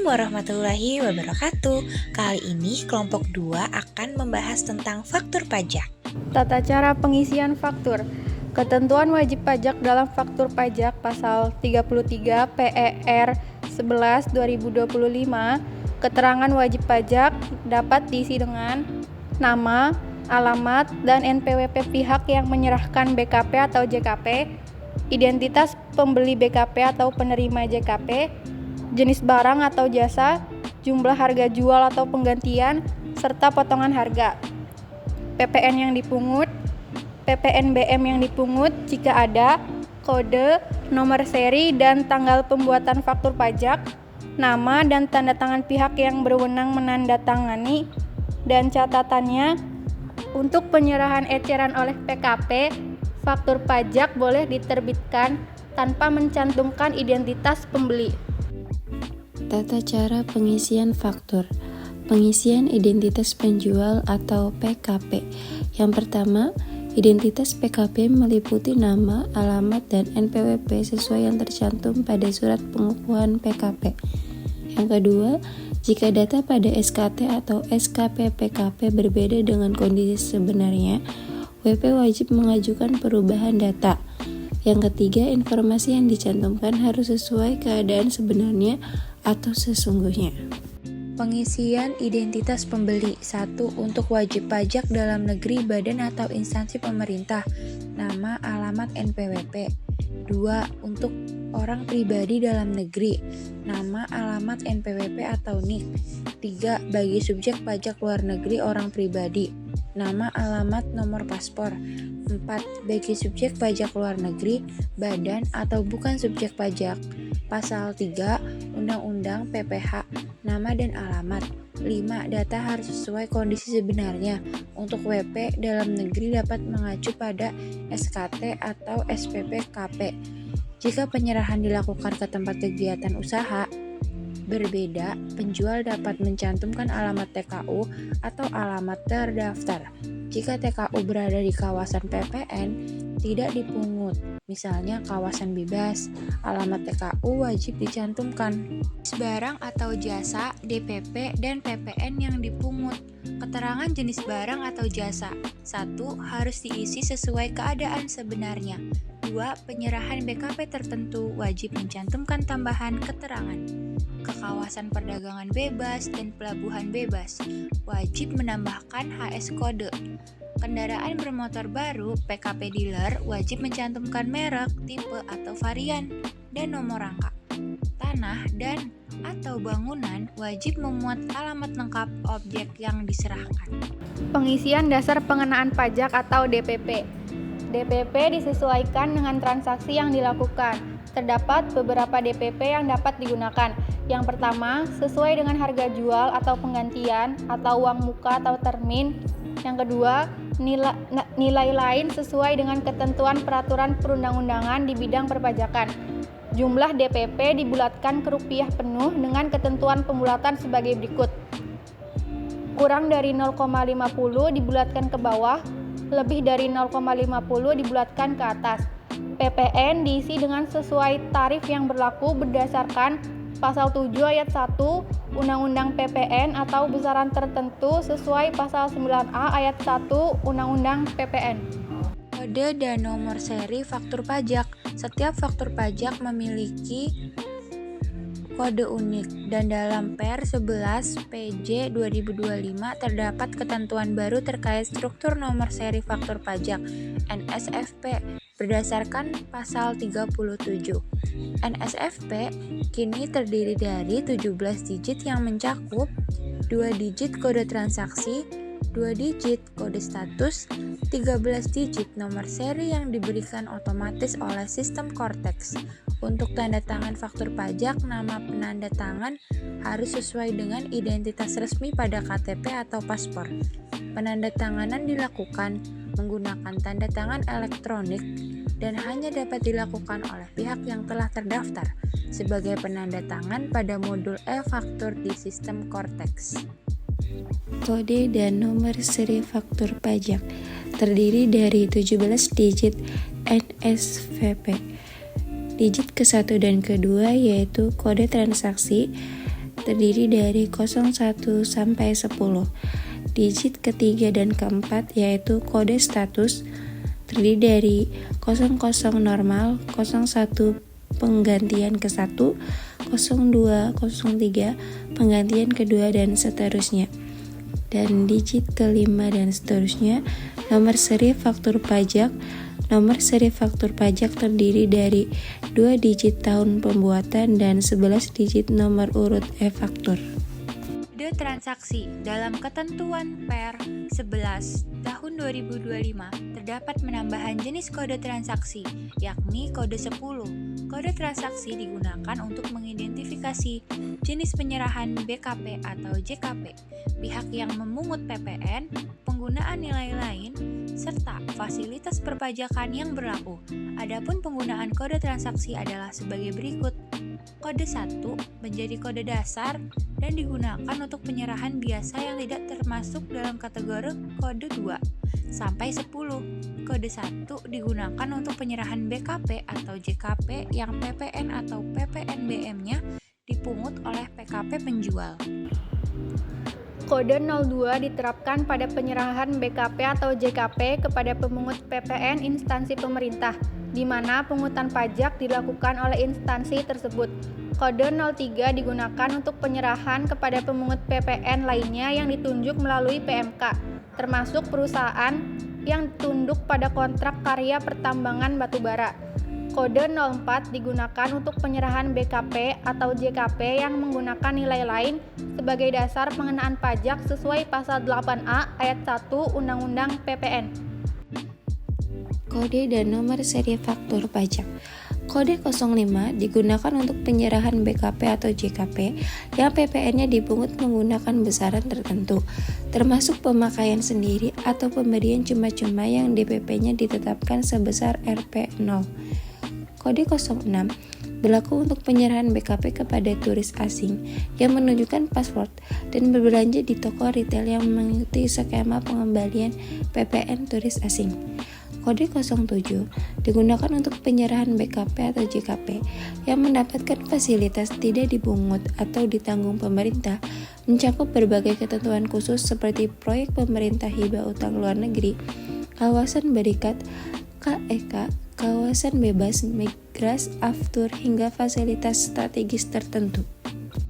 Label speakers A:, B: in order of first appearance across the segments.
A: Assalamualaikum warahmatullahi wabarakatuh. Kali ini kelompok 2 akan membahas tentang faktur pajak.
B: Tata cara pengisian faktur. Ketentuan wajib pajak dalam faktur pajak pasal 33 PER 11 2025. Keterangan wajib pajak dapat diisi dengan nama, alamat, dan NPWP pihak yang menyerahkan BKP atau JKP, identitas pembeli BKP atau penerima JKP, jenis barang atau jasa, jumlah harga jual atau penggantian, serta potongan harga, PPN yang dipungut, PPNBM yang dipungut jika ada, kode, nomor seri dan tanggal pembuatan faktur pajak, nama dan tanda tangan pihak yang berwenang menandatangani, dan catatannya. Untuk penyerahan eceran oleh PKP, faktur pajak boleh diterbitkan tanpa mencantumkan identitas pembeli.
C: Tata cara pengisian faktur. Pengisian identitas penjual atau PKP. Yang pertama, identitas PKP meliputi nama, alamat, dan NPWP sesuai yang tercantum pada surat pengukuhan PKP. Yang kedua, jika data pada SKT atau SKP PKP berbeda dengan kondisi sebenarnya, WP wajib mengajukan perubahan data. Yang ketiga, informasi yang dicantumkan harus sesuai keadaan sebenarnya atau sesungguhnya.
A: Pengisian identitas pembeli. 1. Untuk wajib pajak dalam negeri, badan atau instansi pemerintah, nama, alamat, NPWP. 2. Untuk orang pribadi dalam negeri, nama, alamat, NPWP atau NIK. 3. Bagi subjek pajak luar negeri orang pribadi, nama, alamat, nomor paspor. 4. Bagi subjek pajak luar negeri, badan atau bukan subjek pajak. Pasal 3 Undang-Undang PPH, nama dan alamat. 5. Data harus sesuai kondisi sebenarnya. Untuk WP dalam negeri dapat mengacu pada SKT atau SPP KP. Jika penyerahan dilakukan ke tempat kegiatan usaha berbeda, penjual dapat mencantumkan alamat TKU atau alamat terdaftar. Jika TKU berada di kawasan PPN, tidak dipungut. Misalnya kawasan bebas, alamat TKU wajib dicantumkan. Barang atau jasa, DPP, dan PPN yang dipungut. Keterangan jenis barang atau jasa. 1. Harus diisi sesuai keadaan sebenarnya. 2. Penyerahan BKP tertentu wajib mencantumkan tambahan keterangan. Ke kawasan perdagangan bebas dan pelabuhan bebas, wajib menambahkan HS kode. Kendaraan bermotor baru, PKP dealer wajib mencantumkan merek, tipe atau varian, dan nomor rangka. Tanah dan atau bangunan wajib memuat alamat lengkap objek yang diserahkan.
B: Pengisian dasar pengenaan pajak atau DPP. DPP disesuaikan dengan transaksi yang dilakukan. Terdapat beberapa DPP yang dapat digunakan. Yang pertama, sesuai dengan harga jual atau penggantian atau uang muka atau termin. Yang kedua, nilai lain sesuai dengan ketentuan peraturan perundang-undangan di bidang perpajakan. Jumlah DPP dibulatkan ke rupiah penuh dengan ketentuan pembulatan sebagai berikut. Kurang dari 0,50 dibulatkan ke bawah, lebih dari 0,50 dibulatkan ke atas. PPN diisi dengan sesuai tarif yang berlaku berdasarkan Pasal 7 Ayat 1 Undang-Undang PPN atau besaran tertentu sesuai Pasal 9A Ayat 1 Undang-Undang PPN.
A: Kode dan nomor seri faktur pajak. Setiap faktur pajak memiliki kode unik, dan dalam Per 11 PJ 2025 terdapat ketentuan baru terkait struktur nomor seri faktur pajak NSFP berdasarkan pasal 37. NSFP kini terdiri dari 17 digit yang mencakup 2 digit kode transaksi, 2 digit kode status, 13 digit nomor seri yang diberikan otomatis oleh sistem Cortex. Untuk tanda tangan faktur pajak, nama penanda tangan harus sesuai dengan identitas resmi pada KTP atau paspor. Penandatanganan dilakukan menggunakan tanda tangan elektronik dan hanya dapat dilakukan oleh pihak yang telah terdaftar sebagai penanda tangan pada modul e-faktur di sistem Cortex.
C: Kode dan nomor seri faktur pajak terdiri dari 17 digit NSVP. Digit ke-1 dan ke-2 yaitu kode transaksi terdiri dari 01 sampai 10. Digit ketiga dan keempat yaitu kode status terdiri dari 00 normal, 01 penggantian ke 1, 02, 03 penggantian kedua dan seterusnya. Dan digit kelima dan seterusnya. Nomor seri faktur pajak. Nomor seri faktur pajak terdiri dari 2 digit tahun pembuatan dan 11 digit nomor urut e-faktur.
A: Kode transaksi dalam ketentuan Per 11 tahun 2025 terdapat penambahan jenis kode transaksi, yakni kode 10. Kode transaksi digunakan untuk mengidentifikasi jenis penyerahan BKP atau JKP, pihak yang memungut PPN, penggunaan nilai lain, serta fasilitas perpajakan yang berlaku. Adapun penggunaan kode transaksi adalah sebagai berikut. Kode 1 menjadi kode dasar dan digunakan untuk penyerahan biasa yang tidak termasuk dalam kategori kode 2 sampai 10. Kode 1 digunakan untuk penyerahan BKP atau JKP yang PPN atau PPNBM-nya dipungut oleh PKP penjual.
B: Kode 02 diterapkan pada penyerahan BKP atau JKP kepada pemungut PPN instansi pemerintah, di mana pungutan pajak dilakukan oleh instansi tersebut. Kode 03 digunakan untuk penyerahan kepada pemungut PPN lainnya yang ditunjuk melalui PMK, termasuk perusahaan yang tunduk pada kontrak karya pertambangan batubara. Kode 04 digunakan untuk penyerahan BKP atau JKP yang menggunakan nilai lain sebagai dasar pengenaan pajak sesuai pasal 8A ayat 1 Undang-Undang PPN.
C: Kode dan nomor seri faktur pajak. Kode 05 digunakan untuk penyerahan BKP atau JKP yang PPN-nya dipungut menggunakan besaran tertentu, termasuk pemakaian sendiri atau pemberian cuma-cuma yang DPP-nya ditetapkan sebesar Rp0. Kode 06 berlaku untuk penyerahan BKP kepada turis asing yang menunjukkan paspor dan berbelanja di toko retail yang mengikuti skema pengembalian PPN turis asing. Kode 07 digunakan untuk penyerahan BKP atau JKP yang mendapatkan fasilitas tidak dipungut atau ditanggung pemerintah, mencakup berbagai ketentuan khusus seperti proyek pemerintah hibah utang luar negeri, kawasan berikat, KEK, kawasan bebas migras, aftur, hingga fasilitas strategis tertentu.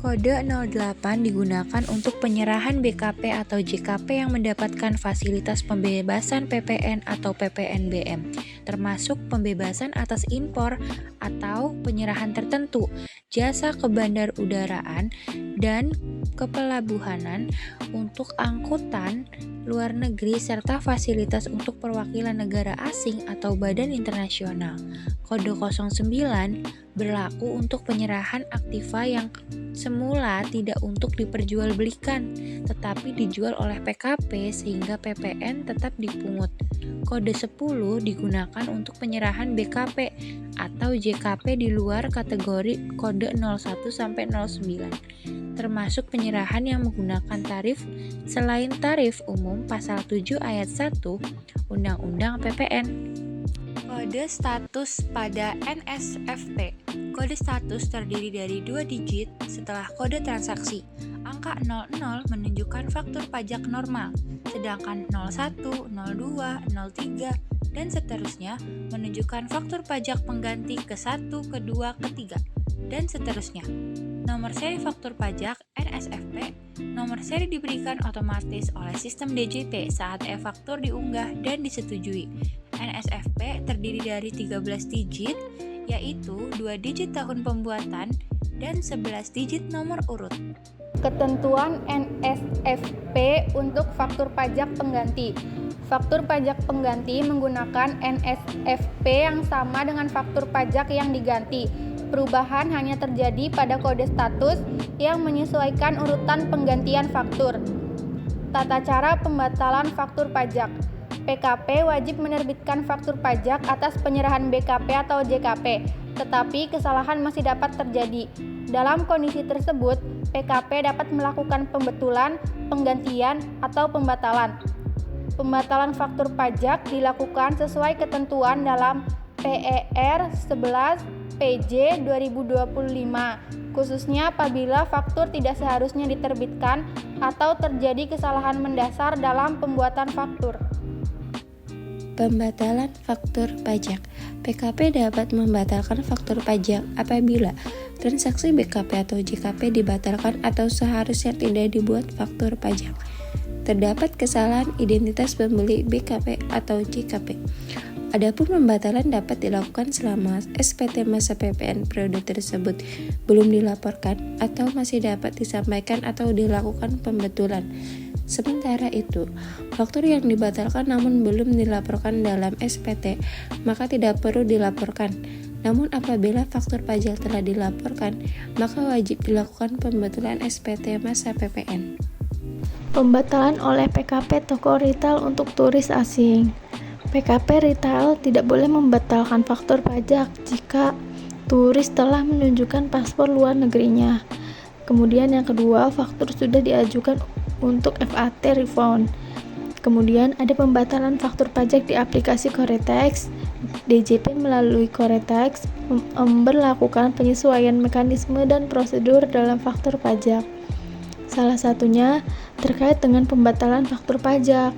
A: Kode 08 digunakan untuk penyerahan BKP atau JKP yang mendapatkan fasilitas pembebasan PPN atau PPNBM, termasuk pembebasan atas impor atau penyerahan tertentu, jasa kebandarudaraan dan kepelabuhanan untuk angkutan luar negeri, serta fasilitas untuk perwakilan negara asing atau badan internasional. Kode 09 berlaku untuk penyerahan aktiva yang semula tidak untuk diperjualbelikan, tetapi dijual oleh PKP sehingga PPN tetap dipungut. Kode 10 digunakan untuk penyerahan BKP atau JKP di luar kategori kode 01 sampai 09, termasuk penyerahan yang menggunakan tarif selain tarif umum pasal 7 ayat 1 Undang-Undang PPN. Kode status pada NSFP. Kode status terdiri dari 2 digit setelah kode transaksi. Angka 00 menunjukkan faktur pajak normal, sedangkan 01, 02, 03, dan seterusnya menunjukkan faktur pajak pengganti ke-1, ke-2, ke-3, dan seterusnya. Nomor seri faktur pajak NSFP. Nomor seri diberikan otomatis oleh sistem DJP saat e-faktur diunggah dan disetujui. NSFP terdiri dari 13 digit, yaitu 2 digit tahun pembuatan dan 11 digit nomor urut.
B: Ketentuan NSFP untuk faktur pajak pengganti. Faktur pajak pengganti menggunakan NSFP yang sama dengan faktur pajak yang diganti. Perubahan hanya terjadi pada kode status yang menyesuaikan urutan penggantian faktur. Tata cara pembatalan faktur pajak. PKP wajib menerbitkan faktur pajak atas penyerahan BKP atau JKP, tetapi kesalahan masih dapat terjadi. Dalam kondisi tersebut, PKP dapat melakukan pembetulan, penggantian, atau pembatalan. Pembatalan faktur pajak dilakukan sesuai ketentuan dalam PER 11 PJ 2025, khususnya apabila faktur tidak seharusnya diterbitkan atau terjadi kesalahan mendasar dalam pembuatan faktur.
C: Pembatalan faktur pajak. PKP dapat membatalkan faktur pajak apabila transaksi BKP atau JKP dibatalkan atau seharusnya tidak dibuat faktur pajak. Terdapat kesalahan identitas pembeli BKP atau JKP. Adapun pembatalan dapat dilakukan selama SPT masa PPN periode tersebut belum dilaporkan atau masih dapat disampaikan atau dilakukan pembetulan. Sementara itu, faktur yang dibatalkan namun belum dilaporkan dalam SPT, maka tidak perlu dilaporkan. Namun apabila faktur pajak telah dilaporkan, maka wajib dilakukan pembetulan SPT masa PPN.
B: Pembatalan oleh PKP toko retail untuk turis asing. PKP retail tidak boleh membatalkan faktur pajak jika turis telah menunjukkan paspor luar negerinya. Kemudian yang kedua, faktur sudah diajukan untuk VAT refund. Kemudian ada pembatalan faktur pajak di aplikasi Koretex. DJP melalui Koretex memberlakukan penyesuaian mekanisme dan prosedur dalam faktur pajak. Salah satunya terkait dengan pembatalan faktur pajak.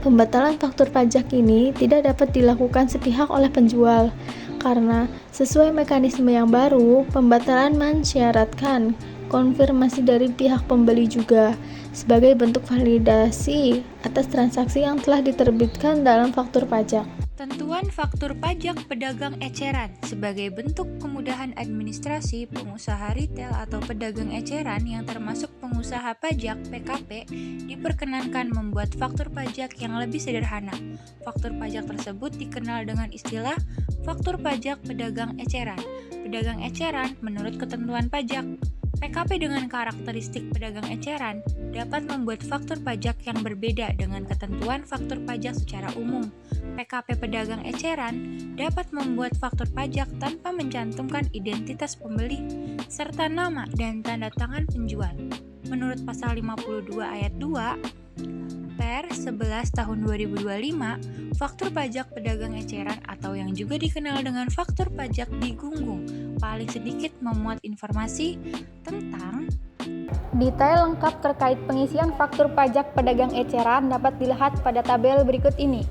B: Pembatalan faktur pajak ini tidak dapat dilakukan sepihak oleh penjual, karena sesuai mekanisme yang baru, pembatalan mensyaratkan konfirmasi dari pihak pembeli juga, sebagai bentuk validasi atas transaksi yang telah diterbitkan dalam faktur pajak.
A: Tentuan faktur pajak pedagang eceran sebagai bentuk kemudahan administrasi pengusaha retail atau pedagang eceran yang termasuk pengusaha pajak PKP diperkenankan membuat faktur pajak yang lebih sederhana. Faktur pajak tersebut dikenal dengan istilah faktur pajak pedagang eceran. Pedagang eceran menurut ketentuan pajak. PKP dengan karakteristik pedagang eceran dapat membuat faktur pajak yang berbeda dengan ketentuan faktur pajak secara umum. PKP pedagang eceran dapat membuat faktur pajak tanpa mencantumkan identitas pembeli serta nama dan tanda tangan penjual. Menurut pasal 52 ayat 2 Per 11 tahun 2025, faktur pajak pedagang eceran atau yang juga dikenal dengan faktur pajak digunggung paling sedikit memuat informasi tentang
B: Detail lengkap terkait pengisian faktur pajak pedagang eceran dapat dilihat pada tabel berikut ini.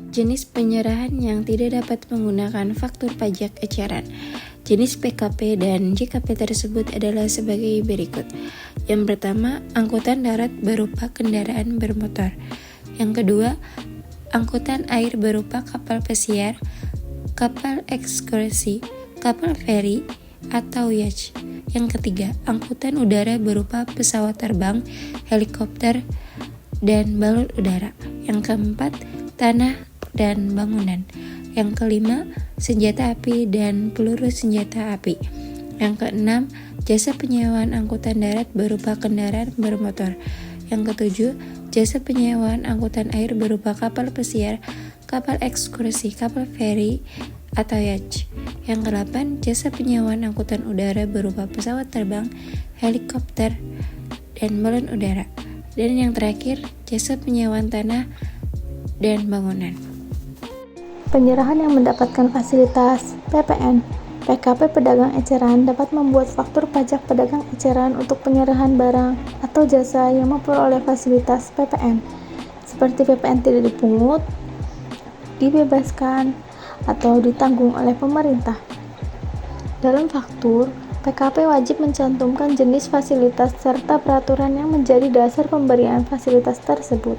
C: Jenis penyerahan yang tidak dapat menggunakan faktur pajak eceran. Jenis PKP dan JKP tersebut adalah sebagai berikut. Yang pertama, angkutan darat berupa kendaraan bermotor. Yang kedua, angkutan air berupa kapal pesiar, kapal ekskursi, kapal feri, atau yacht. Yang ketiga, angkutan udara berupa pesawat terbang, helikopter, dan balon udara. Yang keempat, tanah dan bangunan. Yang kelima, senjata api dan peluru senjata api. Yang keenam, jasa penyewaan angkutan darat berupa kendaraan bermotor. Yang ketujuh, jasa penyewaan angkutan air berupa kapal pesiar, kapal ekskursi, kapal feri, atau yacht. Yang kedelapan, jasa penyewaan angkutan udara berupa pesawat terbang, helikopter, dan balon udara. Dan yang terakhir, jasa penyewaan tanah dan bangunan.
B: Penyerahan yang mendapatkan fasilitas PPN. PKP pedagang eceran dapat membuat faktur pajak pedagang eceran untuk penyerahan barang atau jasa yang memperoleh fasilitas PPN, seperti PPN tidak dipungut, dibebaskan, atau ditanggung oleh pemerintah. Dalam faktur, PKP wajib mencantumkan jenis fasilitas serta peraturan yang menjadi dasar pemberian fasilitas tersebut.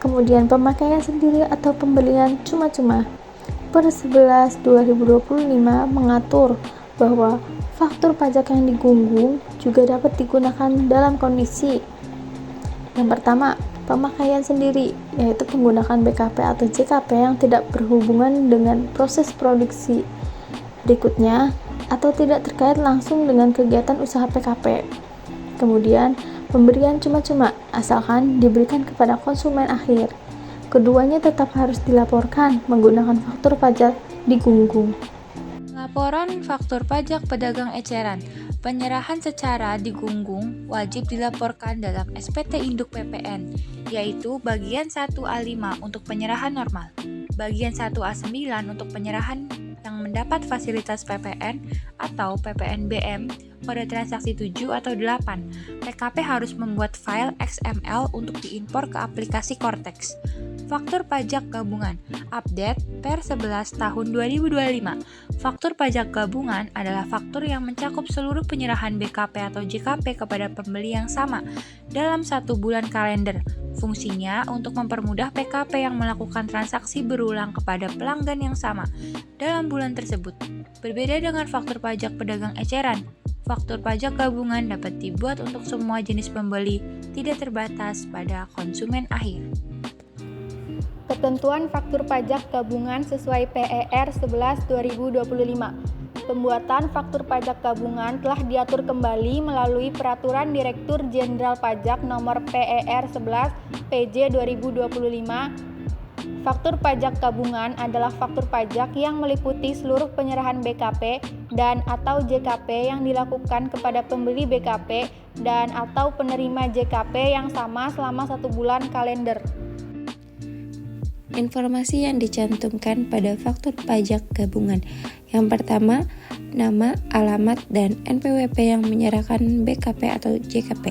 B: Kemudian pemakaian sendiri atau pembelian cuma-cuma. Per 11/2025 mengatur bahwa faktur pajak yang digunggung juga dapat digunakan dalam kondisi yang pertama, pemakaian sendiri, yaitu menggunakan BKP atau JKP yang tidak berhubungan dengan proses produksi. Berikutnya, atau tidak terkait langsung dengan kegiatan usaha PKP. Kemudian, pemberian cuma-cuma asalkan diberikan kepada konsumen akhir. Keduanya tetap harus dilaporkan menggunakan faktur pajak digunggung.
A: Laporan faktur pajak pedagang eceran. Penyerahan secara digunggung wajib dilaporkan dalam SPT Induk PPN, yaitu bagian 1A5 untuk penyerahan normal, bagian 1A9 untuk penyerahan yang mendapat fasilitas PPN atau PPNBM pada transaksi 7 atau 8. PKP harus membuat file XML untuk diimpor ke aplikasi Cortex. Faktur pajak gabungan update per 11 tahun 2025. Faktur pajak gabungan adalah faktur yang mencakup seluruh penyerahan BKP atau JKP kepada pembeli yang sama dalam 1 bulan kalender. Fungsinya untuk mempermudah PKP yang melakukan transaksi berulang kepada pelanggan yang sama dalam bulan tersebut. Berbeda dengan faktur pajak pedagang eceran, faktur pajak gabungan dapat dibuat untuk semua jenis pembeli, tidak terbatas pada konsumen akhir.
B: Ketentuan faktur pajak gabungan sesuai PER 11/2025. Pembuatan faktur pajak gabungan telah diatur kembali melalui Peraturan Direktur Jenderal Pajak Nomor PER 11 PJ 2025. Faktur pajak gabungan adalah faktur pajak yang meliputi seluruh penyerahan BKP dan atau JKP yang dilakukan kepada pembeli BKP dan atau penerima JKP yang sama selama 1 bulan kalender.
C: Informasi yang dicantumkan pada faktur pajak gabungan. Yang pertama, nama, alamat, dan NPWP yang menyerahkan BKP atau JKP.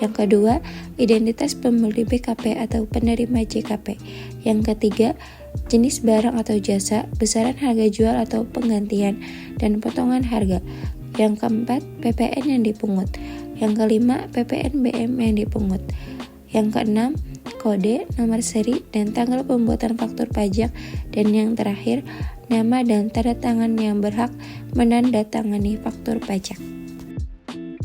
C: Yang kedua, identitas pembeli BKP atau penerima JKP. Yang ketiga, jenis barang atau jasa, besaran harga jual atau penggantian, dan potongan harga. Yang keempat, PPN yang dipungut. Yang kelima, PPNBM yang dipungut. Yang keenam, kode, nomor seri, dan tanggal pembuatan faktur pajak. Dan yang terakhir, nama dan tanda tangan yang berhak menandatangani faktur pajak.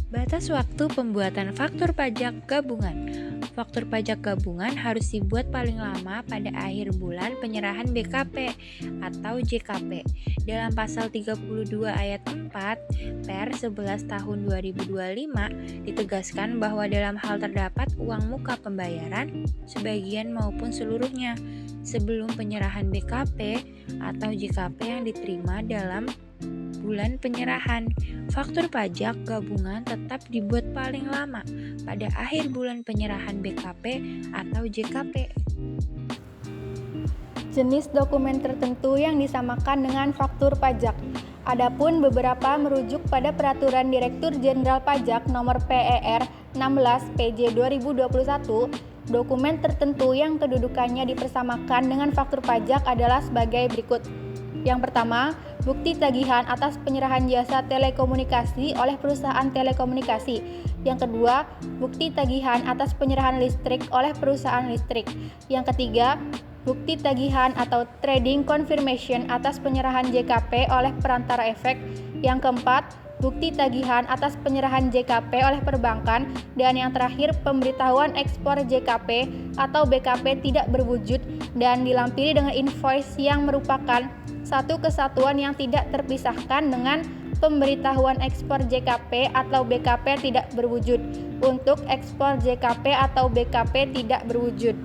A: Batas waktu pembuatan faktur pajak gabungan. Faktur pajak gabungan harus dibuat paling lama pada akhir bulan penyerahan BKP atau JKP. Dalam pasal 32 ayat 4 per 11 tahun 2025 ditegaskan bahwa dalam hal terdapat uang muka pembayaran sebagian maupun seluruhnya sebelum penyerahan BKP atau JKP yang diterima dalam bulan penyerahan, faktur pajak gabungan tetap dibuat paling lama pada akhir bulan penyerahan BKP atau JKP.
B: Jenis dokumen tertentu yang disamakan dengan faktur pajak. Adapun beberapa merujuk pada Peraturan Direktur Jenderal Pajak Nomor PER 16 PJ 2021, dokumen tertentu yang kedudukannya dipersamakan dengan faktur pajak adalah sebagai berikut. Yang pertama, bukti tagihan atas penyerahan jasa telekomunikasi oleh perusahaan telekomunikasi. Yang kedua, bukti tagihan atas penyerahan listrik oleh perusahaan listrik. Yang ketiga, bukti tagihan atau trading confirmation atas penyerahan JKP oleh perantara efek. Yang keempat, bukti tagihan atas penyerahan JKP oleh perbankan. Dan yang terakhir, pemberitahuan ekspor JKP atau BKP tidak berwujud dan dilampiri dengan invoice yang merupakan satu kesatuan yang tidak terpisahkan dengan pemberitahuan ekspor JKP atau BKP tidak berwujud untuk ekspor JKP atau BKP tidak berwujud.